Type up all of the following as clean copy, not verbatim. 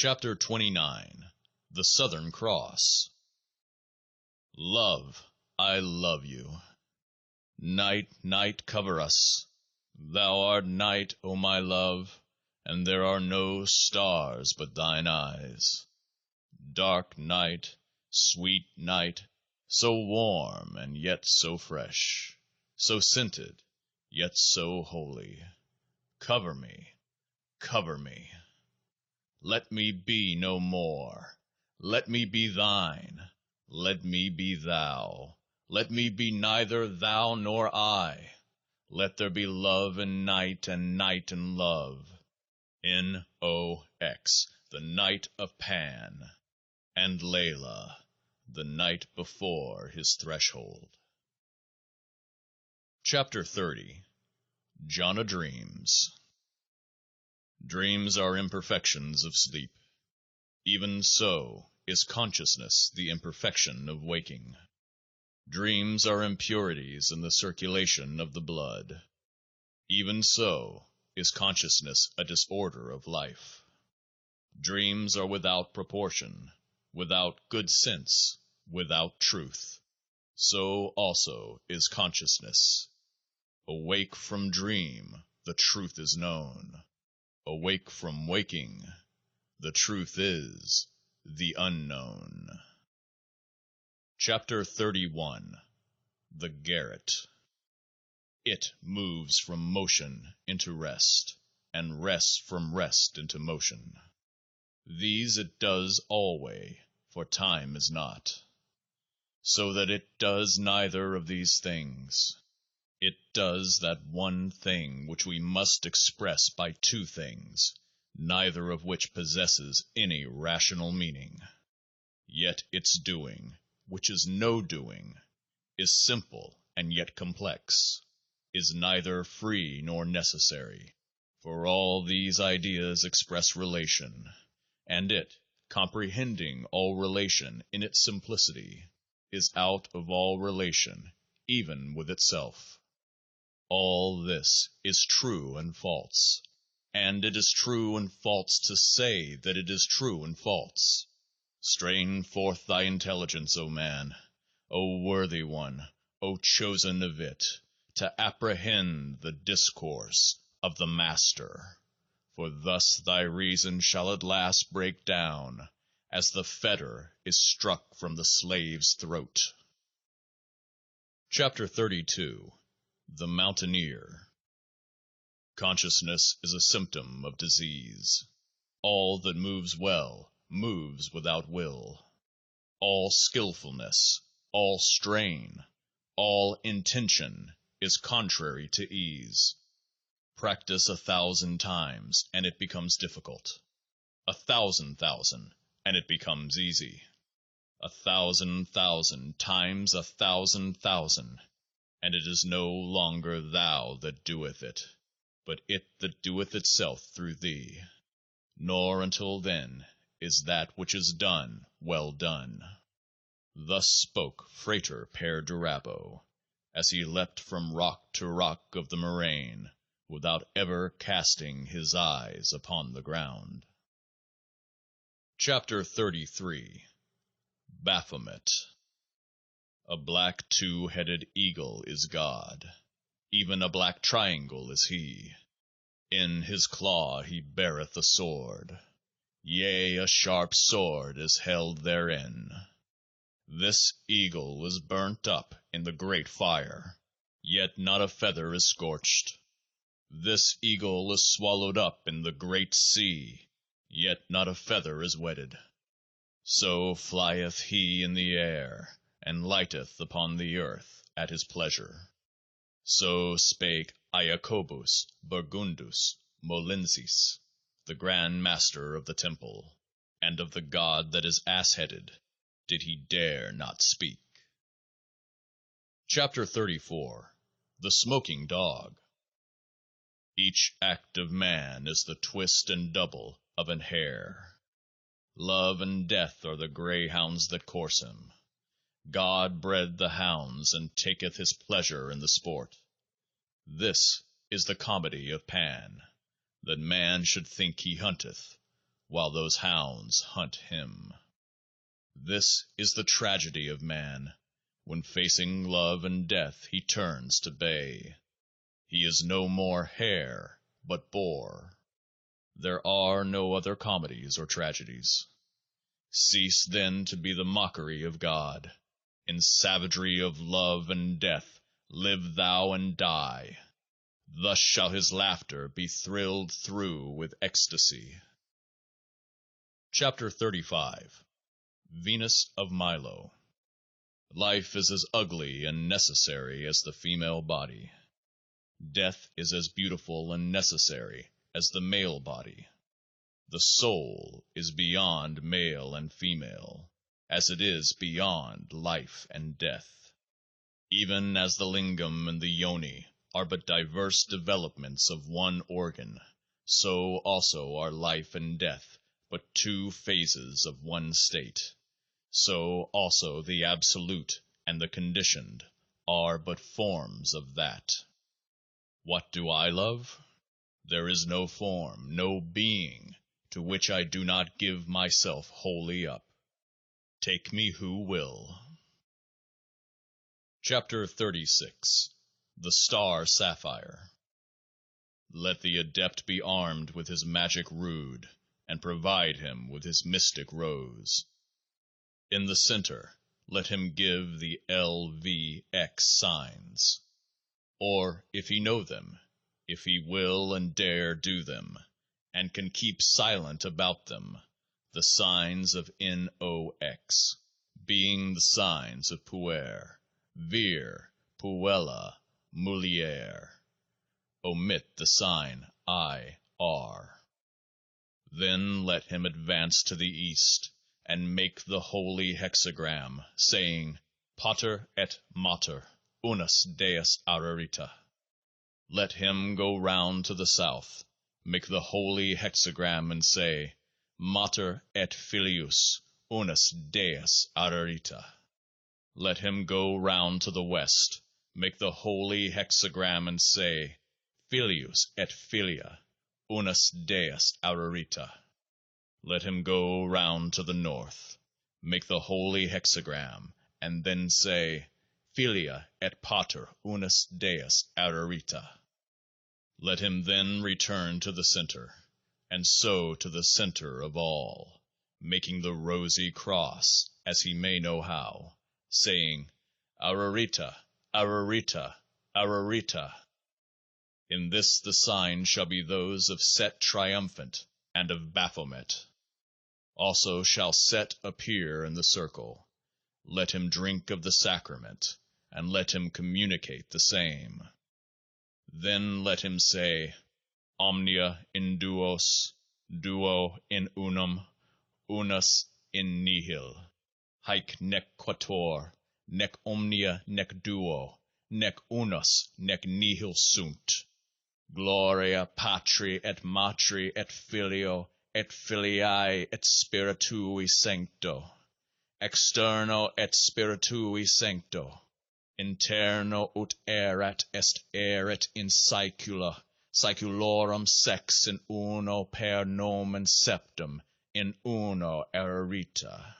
Chapter 29. The Southern Cross. Love, I love you. Night, night, cover us. Thou art night, O my love, and there are no stars but thine eyes. Dark night, sweet night, so warm and yet so fresh, so scented, yet so holy. Cover me, cover me. Let me be no more. Let me be thine. Let me be thou. Let me be neither thou nor I. Let there be love in night and night in love. N-O-X, the night of Pan, and Layla, the night before his threshold. Chapter 30. Jhana Dreams. Dreams are imperfections of sleep. Even so is consciousness the imperfection of waking. Dreams are impurities in the circulation of the blood. Even so is consciousness a disorder of life. Dreams are without proportion, without good sense, without truth. So also is consciousness. Awake from dream, the truth is known. Awake from waking, the truth is the unknown. Chapter 31. The Garret. It moves from motion into rest, and rest from rest into motion. These it does alway, for time is not. So that it does neither of these things. It does that one thing which we must express by two things, neither of which possesses any rational meaning. Yet its doing, which is no doing, is simple and yet complex, is neither free nor necessary, for all these ideas express relation, and it, comprehending all relation in its simplicity, is out of all relation, even with itself. All this is true and false, and it is true and false to say that it is true and false. Strain forth thy intelligence, O man, O worthy one, O chosen of it, to apprehend the discourse of the Master, for thus thy reason shall at last break down, as the fetter is struck from the slave's throat. Chapter 32. The Mountaineer. Consciousness is a symptom of disease. All that moves well moves without will. All skillfulness, all strain, all intention is contrary to ease. Practice 1,000 times and it becomes difficult. 1,000,000 and it becomes easy. 1,000,000 times 1,000,000 and it is no longer thou that doeth it, but it that doeth itself through thee. Nor until then is that which is done well done. Thus spoke Frater Perdurabo, as he leapt from rock to rock of the moraine, without ever casting his eyes upon the ground. Chapter 33. Baphomet. A black two-headed eagle is God, even a black triangle is he. In his claw he beareth a sword, yea, a sharp sword is held therein. This eagle was burnt up in the great fire, yet not a feather is scorched. This eagle is swallowed up in the great sea, yet not a feather is wetted. So flieth he in the air, and lighteth upon the earth at his pleasure. So spake Iacobus Burgundus Molensis, the Grand Master of the Temple, and of the God that is ass-headed did he dare not speak. Chapter 34. The Smoking Dog. Each act of man is the twist and double of an hare. Love and death are the greyhounds that course him. God bred the hounds, and taketh his pleasure in the sport. This is the comedy of Pan, that man should think he hunteth, while those hounds hunt him. This is the tragedy of man. When facing love and death he turns to bay, he is no more hare but boar. There are no other comedies or tragedies. Cease then to be the mockery of God. In savagery of love and death live thou and die. Thus shall his laughter be thrilled through with ecstasy. Chapter 35. Venus of Milo. Life is as ugly and necessary as the female body. Death is as beautiful and necessary as the male body. The soul is beyond male and female, as it is beyond life and death. Even as the lingam and the yoni are but diverse developments of one organ, so also are life and death but two phases of one state. So also the absolute and the conditioned are but forms of that. What do I love? There is no form, no being, to which I do not give myself wholly up. Take me who will. Chapter 36. The Star Sapphire. Let the adept be armed with his magic rood, and provide him with his mystic rose. In the center let him give the LVX signs. Or, if he know them, if he will and dare do them, and can keep silent about them, the signs of NOX, being the signs of puer, vir, puella, mulier. Omit the sign IR. Then let him advance to the east, and make the holy hexagram, saying, Pater et Mater, unus Deus ararita. Let him go round to the south, make the holy hexagram, and say, Mater et Filius, unus Deus ararita. Let him go round to the west, make the holy hexagram, and say, Filius et Filia, unus Deus ararita. Let him go round to the north, make the holy hexagram, and then say, Filia et Pater unus Deus ararita. Let him then return to the center, and so to the center of all, making the rosy cross as he may know how, saying, Ararita, Ararita, Ararita. In this the signs shall be those of Set triumphant and of Baphomet. Also shall Set appear in the circle. Let him drink of the sacrament, and let him communicate the same. Then let him say, Omnia in duos, duo in unum, unus in nihil. Haec nec quator, nec omnia, nec duo, nec unus, nec nihil sunt. Gloria Patri et Matri et Filio et Filiae et Spiritui Sancto. Externo et Spiritui Sancto. Interno ut erat est erit in saecula, saeculorum sex in uno per nomen septum, in uno erita.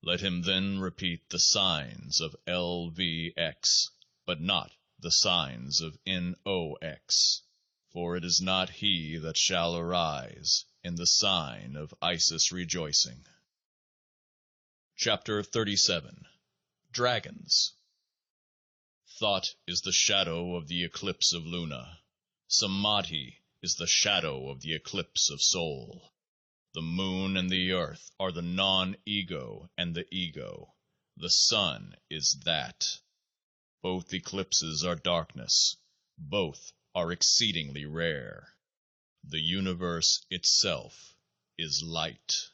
Let him then repeat the signs of LVX, but not the signs of NOX, for it is not he that shall arise in the sign of Isis rejoicing. Chapter 37. Dragons. Thought is the shadow of the eclipse of Luna. Samadhi is the shadow of the eclipse of soul. The moon and the earth are the non-ego and the ego. The sun is that. Both eclipses are darkness. Both are exceedingly rare. The universe itself is light.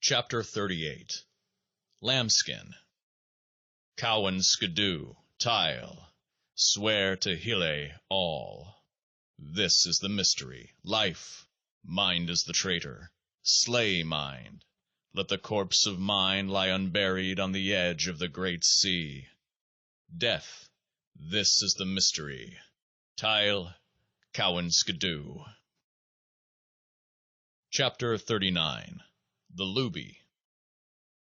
Chapter 38. Lambskin. Cowan skidoo, tile, swear to Hile all. This is the mystery, life. Mind is the traitor. Slay mind. Let the corpse of mind lie unburied on the edge of the great sea. Death. This is the mystery. Tile, Cowan skidoo. Chapter 39. The Looby.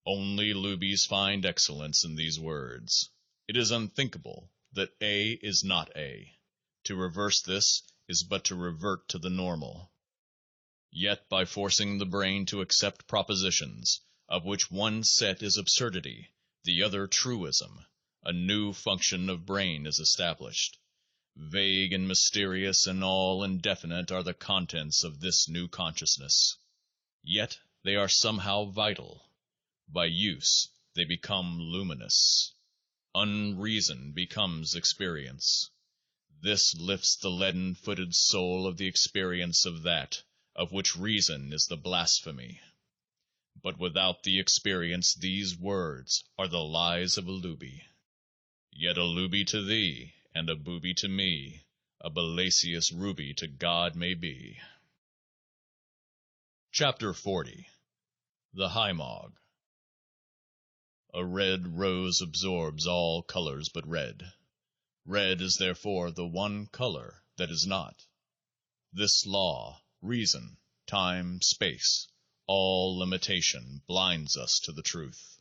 Only loobies find excellence in these words. It is unthinkable that A is not A. To reverse this is but to revert to the normal. Yet by forcing the brain to accept propositions, of which one set is absurdity, the other truism, a new function of brain is established. Vague and mysterious and all indefinite are the contents of this new consciousness. Yet they are somehow vital. By use they become luminous. Unreason becomes experience. This lifts the leaden-footed soul of the experience of that of which reason is the blasphemy. But without the experience these words are the lies of a looby. Yet a looby to thee, and a booby to me, a Balacius ruby to God may be. Chapter 40. The Hymog. A red rose absorbs all colors but red. Red is therefore the one color that is not. This law, reason, time, space, all limitation blinds us to the truth.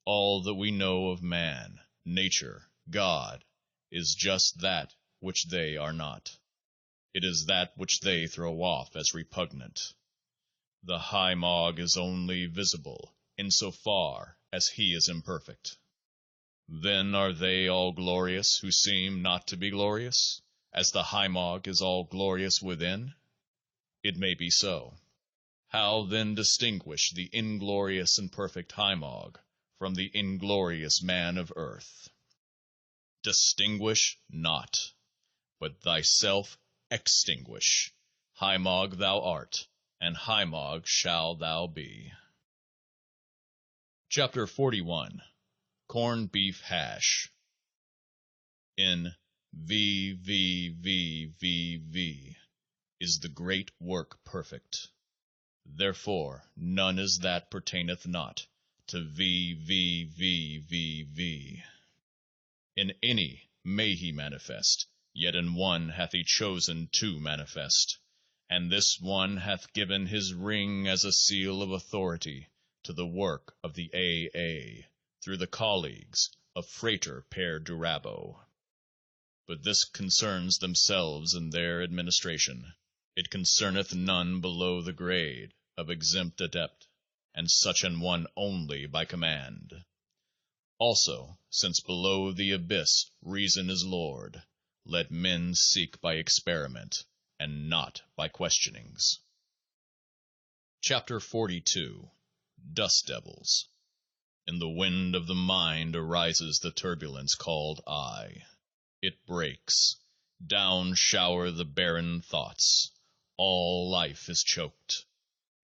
All that we know of man, nature, God, is just that which they are not. It is that which they throw off as repugnant. The Hymog is only visible in so far as he is imperfect. Then are they all glorious who seem not to be glorious, as the Hymog is all glorious within? It may be so. How then distinguish the inglorious and perfect Hymog from the inglorious man of earth? Distinguish not, but thyself extinguish. Hymog thou art, and Hymog shall thou be. Chapter 41. Corned Beef Hash. In VVVVV is the great work perfect. Therefore none is that pertaineth not to VVVVV. In any may he manifest, yet in one hath he chosen to manifest, and this one hath given his ring as a seal of authority to the work of the AA through the colleagues of Frater Perdurabo. But this concerns themselves in their administration. It concerneth none below the grade of exempt adept, and such an one only by command. Also, since below the abyss reason is Lord, let men seek by experiment, and not by questionings. Chapter 42. Dust Devils. In the wind of the mind arises the turbulence called I. It breaks. Down shower the barren thoughts. All life is choked.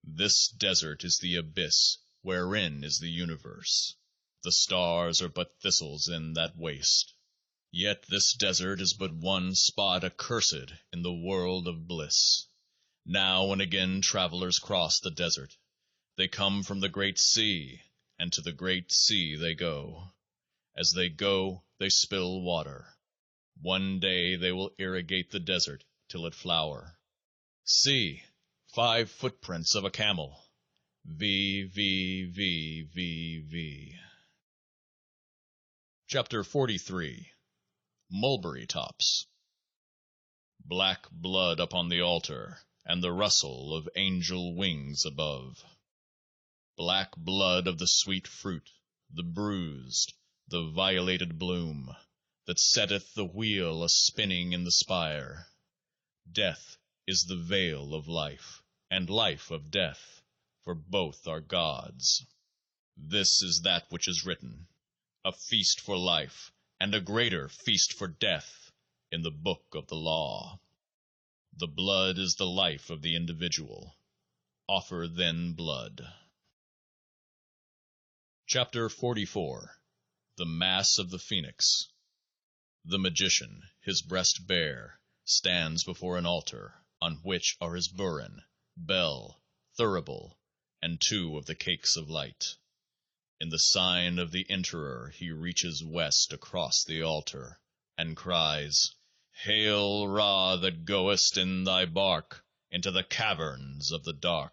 This desert is the abyss wherein is the universe. The stars are but thistles in that waste. Yet this desert is but one spot accursed in the world of bliss. Now and again travelers cross the desert. They come from the great sea, and to the great sea they go. As they go, they spill water. One day they will irrigate the desert till it flower. See, 5 footprints of a camel. VVVVV. Chapter 43. Mulberry Tops. Black blood upon the altar, and the rustle of angel wings above. Black blood of the sweet fruit, the bruised, the violated bloom, that setteth the wheel a-spinning in the spire. Death is the veil of life, and life of death, for both are God's. This is that which is written, a feast for life, and a greater feast for death, in the book of the law. The blood is the life of the individual. Offer then blood. Chapter 44. The Mass of the Phoenix. The magician, his breast bare, stands before an altar, on which are his burin, bell, thurible, and 2 of the cakes of light. In the sign of the Enterer he reaches west across the altar, and cries, Hail, Ra, that goest in thy bark, into the caverns of the dark.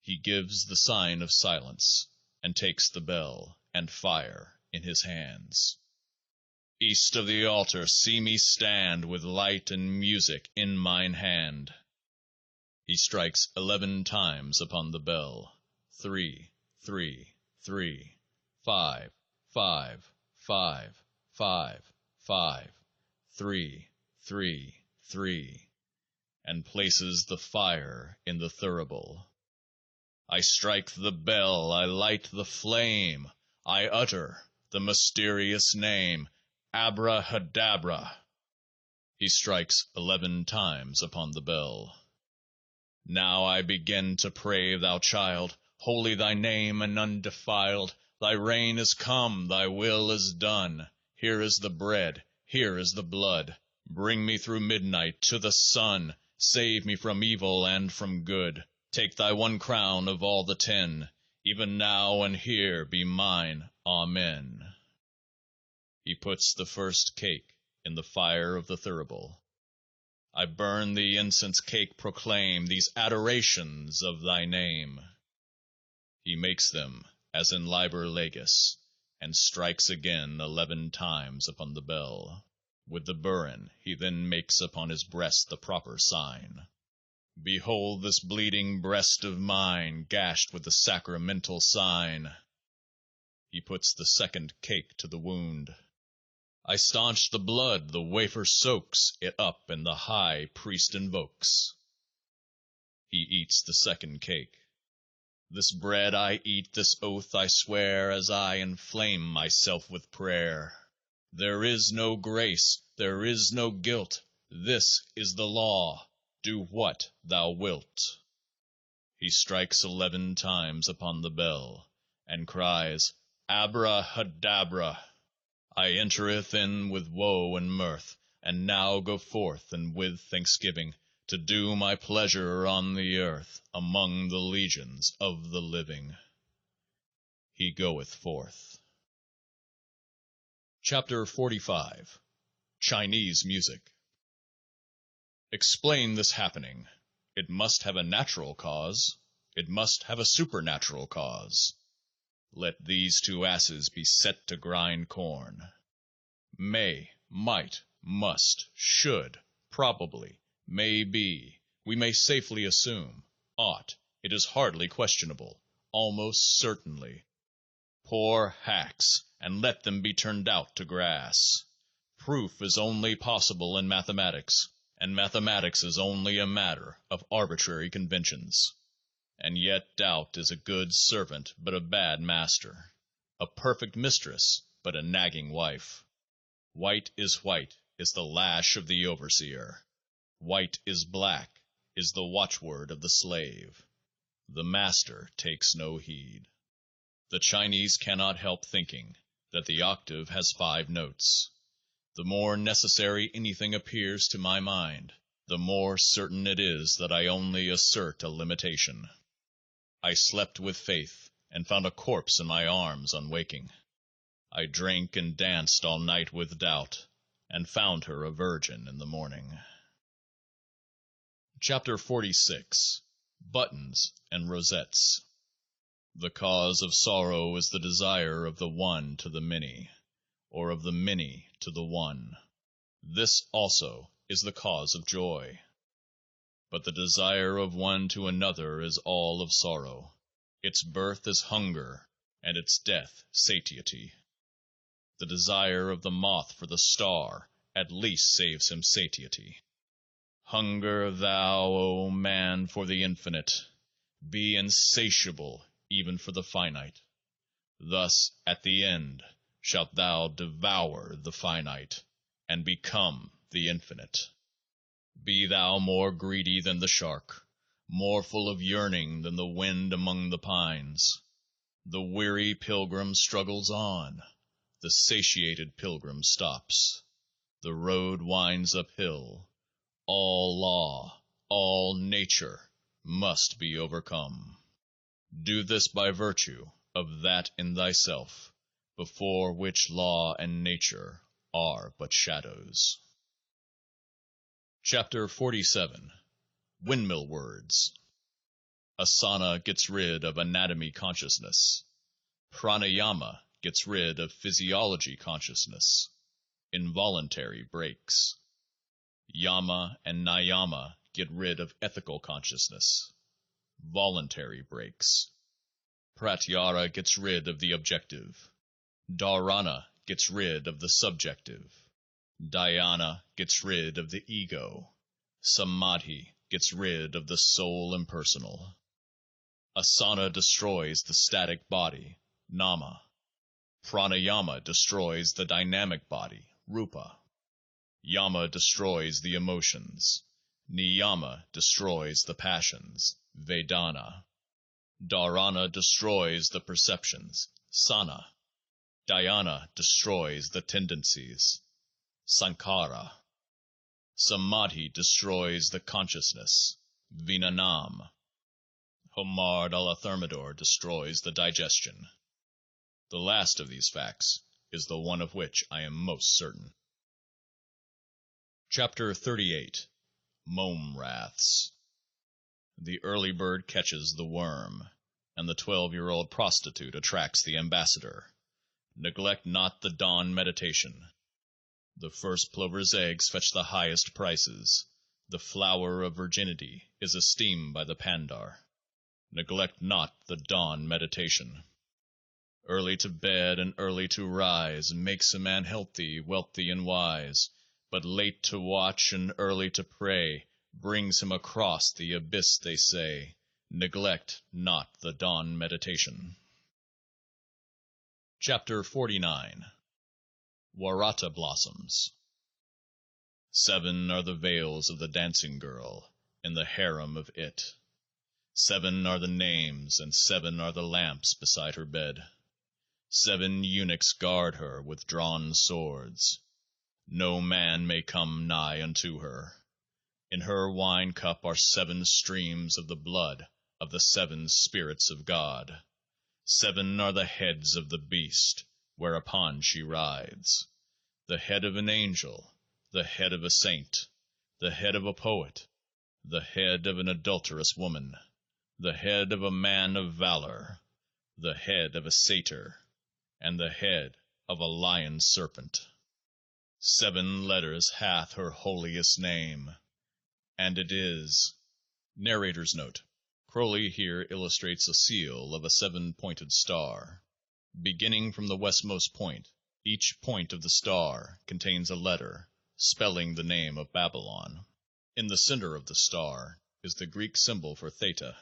He gives the sign of silence, and takes the bell and fire in his hands. East of the altar see me stand, with light and music in mine hand. He strikes 11 times upon the bell. 3, 3, 3, 5, 5, 5, 5, 5, 3, 3, 3, and places the fire in the thurible. I strike the bell, I light the flame, I utter the mysterious name, Abrahadabra. He strikes 11 times upon the bell. Now I begin to pray, thou child, holy thy name and undefiled. Thy reign is come, thy will is done. Here is the bread, here is the blood. Bring me through midnight to the sun. Save me from evil and from good. Take thy one crown of all the 10. Even now and here be mine. Amen. He puts the first cake in the fire of the thurible. I burn the incense cake, proclaim these adorations of thy name. He makes them as in Liber Legis, and strikes again 11 times upon the bell. With the burin he then makes upon his breast the proper sign. Behold this bleeding breast of mine, gashed with the sacramental sign. He puts the second cake to the wound. I staunch the blood, the wafer soaks it up, and the high priest invokes. He eats the second cake. This bread I eat, this oath I swear, as I inflame myself with prayer. There is no grace, there is no guilt, this is the law, do what thou wilt. He strikes 11 times upon the bell, and cries, Abrahadabra. I entereth in with woe and mirth, and now go forth and with thanksgiving, to do my pleasure on the earth, among the legions of the living. He goeth forth. Chapter 45. Chinese Music. Explain this happening. It must have a natural cause. It must have a supernatural cause. Let these 2 asses be set to grind corn. May, might, must, should, probably, may be, we may safely assume, ought, it is hardly questionable, almost certainly. Poor hacks, and let them be turned out to grass. Proof is only possible in mathematics, and mathematics is only a matter of arbitrary conventions. And yet doubt is a good servant but a bad master, a perfect mistress but a nagging wife. White is the lash of the overseer. White is black is the watchword of the slave. The master takes no heed. The Chinese cannot help thinking that the octave has 5 notes. The more necessary anything appears to my mind, the more certain it is that I only assert a limitation. I slept with faith, and found a corpse in my arms on waking. I drank and danced all night with doubt, and found her a virgin in the morning. Chapter 46. Buttons and Rosettes. The cause of sorrow is the desire of the one to the many, or of the many to the one. This also is the cause of joy. But the desire of one to another is all of sorrow. Its birth is hunger, and its death satiety. The desire of the moth for the star at least saves him satiety. Hunger thou, O man, for the infinite. Be insatiable even for the finite. Thus at the end shalt thou devour the finite, and become the infinite. Be thou more greedy than the shark, more full of yearning than the wind among the pines. The weary pilgrim struggles on, the satiated pilgrim stops. The road winds uphill. All law, all nature must be overcome. Do this by virtue of that in thyself, before which law and nature are but shadows. Chapter 47. Windmill words. Asana gets rid of anatomy consciousness. Pranayama gets rid of physiology consciousness. Involuntary breaks. Yama and Niyama get rid of ethical consciousness. Voluntary breaks. Pratyahara gets rid of the objective. Dharana gets rid of the subjective. Dhyana gets rid of the ego. Samadhi gets rid of the soul impersonal. Asana destroys the static body, nama. Pranayama destroys the dynamic body, rupa. Yama destroys the emotions. Niyama destroys the passions, vedana. Dharana destroys the perceptions, sana. Dhyana destroys the tendencies, sankhara. Samadhi destroys the consciousness, vijnanam. Homard Thermidor destroys the digestion. The last of these facts is the one of which I am most certain. Chapter 38. Mome Wraths. The early bird catches the worm, and the 12-year-old prostitute attracts the ambassador. Neglect not the dawn meditation. The first plover's eggs fetch the highest prices. The flower of virginity is esteemed by the pandar. Neglect not the dawn meditation. Early to bed and early to rise makes a man healthy, wealthy, and wise, but late to watch and early to pray brings him across the abyss, they say. Neglect not the dawn meditation. Chapter 49. Warata Blossoms. 7 are the veils of the dancing girl in the harem of it. 7 are the names, and 7 are the lamps beside her bed. 7 eunuchs guard her with drawn swords. No man may come nigh unto her. In her wine cup are 7 streams of the blood of the 7 spirits of God. 7 are the heads of the beast whereupon she rides. The head of an angel, the head of a saint, the head of a poet, the head of an adulterous woman, the head of a man of valor, the head of a satyr, and the head of a lion serpent. 7 letters hath her holiest name, and it is. Narrator's note. Crowley here illustrates a seal of a 7-pointed star. Beginning from the westmost point, each point of the star contains a letter, spelling the name of Babylon. In the center of the star is the Greek symbol for Theta.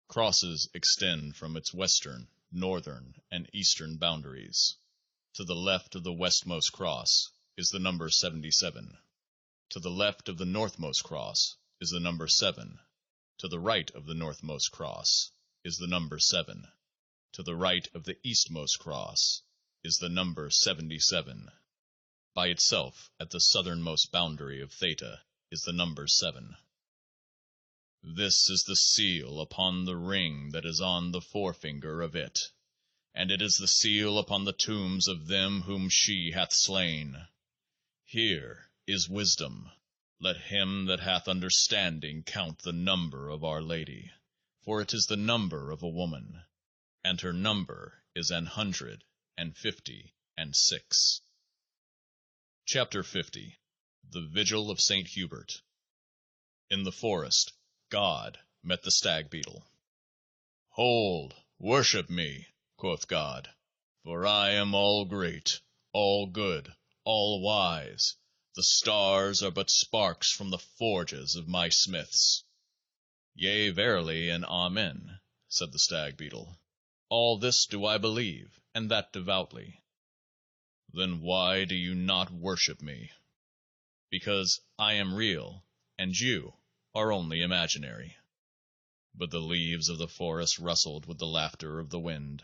Crosses extend from its western, northern, and eastern boundaries. To the left of the westmost cross is the number 77. To the left of the northmost cross is the number 7. To the right of the northmost cross is the number 7. To the right of the eastmost cross is the number 77. By itself, at the southernmost boundary of Theta, is the number 7. This is the seal upon the ring that is on the forefinger of it, and it is the seal upon the tombs of them whom she hath slain. Here is wisdom. Let him that hath understanding count the number of Our Lady, for it is the number of a woman, and her number is 156. Chapter 50. The Vigil of St. Hubert. In the forest, God met the stag beetle. Hold, worship me, quoth God, for I am all great, all good, all wise. The stars are but sparks from the forges of my smiths. Yea, verily, and amen, said the stag beetle. All this do I believe, and that devoutly. Then why do you not worship me? Because I am real, and you are only imaginary. But the leaves of the forest rustled with the laughter of the wind.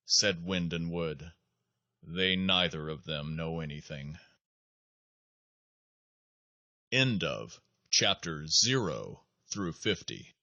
Said wind and wood, they neither of them know anything. End of chapter 0 through 50.